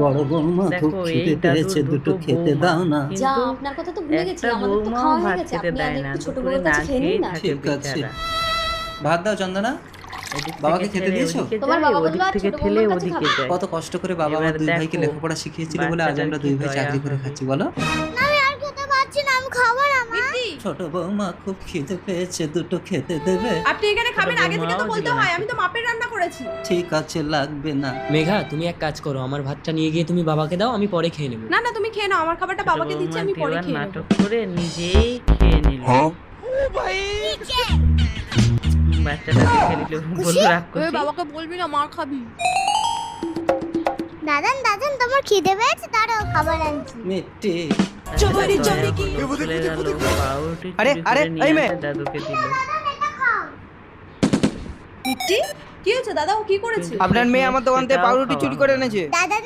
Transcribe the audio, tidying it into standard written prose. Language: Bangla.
বড় বৌমা খুব দেখো এই খিদে দাদুর পেয়েছে, দুটো দুটো খেতে বৌমা, দাও না। যা, কিন্তু আপনার কথা তো ভুলে গেছি, একটা আমাদের তো বৌমাও খাওয়া হয়ে ভাত গেছে, খেতে আপনি দেয় আগে না, একটু ছোট দুপুরে বউয়ের না কাছে খেয়ে নিন খেয়েই না। থাকে ঠিক আছে, বেচারা। ভাত দাও চন্দনা। এদিক বাবাকে থেকে খেতে ঠেলে দিয়েছো? ওদিকে তোমার যায়, বাবা ওদিক বললো আর থেকে ছোট ঠেলে বৌমার কাছে ওদিকে খাবে। যায়। কত কষ্ট করে বাবা আমার এবার দুই ভাইকে দেখো লেখাপড়া শিখিয়েছিল বলে আজ বাচ্চাটার আমরা কি দুই ভাই দয়া চাকরি করে হবে। খাচ্ছি, বলো। আমি আর খেতে পারছি না, আমি খাবো না মা। ছোট বৌমা খুব খিদে পেয়েছে, দুটো খেতে দেবে? আপনি এখানে খাবেন আগে থেকে তো বৌমাও বলতে দিল না হয়, আমি তো খেতে। মাপের রান্না করেছি। ঠিক আছে, লাগবে না। মেঘা, তুমি এক কাজ করো, আমার ভাতটা নিয়ে গিয়ে তুমি বাবাকে দাও, আমি পরে খেয়ে নেবো। না না, তুমি খেয়ে নাও, আমার খাবারটা ছোট বাবাকে দিচ্ছি, বৌমা আমি পরে দিবার খেয়ে নেবো। নাটক করে নিজেই খেয়ে নিল। বাচ্চাটা দেখে নিল, বললো রাগ করছি। বাবাকে বলবি না, মার খাবি। দাদান দাদান, তোমার খিদে পেয়েছে? দাঁড়াও, খাবার আনছি। মিষ্টি। চোরি চোরি কি? চলে গেল, পাউরুটি আরে, চুরি আরে, করে নিয়ে এই মেয়ে। এসে দাদুকে দিল। মিষ্টি কি হয়েছে দাদা, ও কি করেছে? আপনার মেয়ে আমার দোকান থেকে পাউরুটি চুরি করে এনেছে। দাদা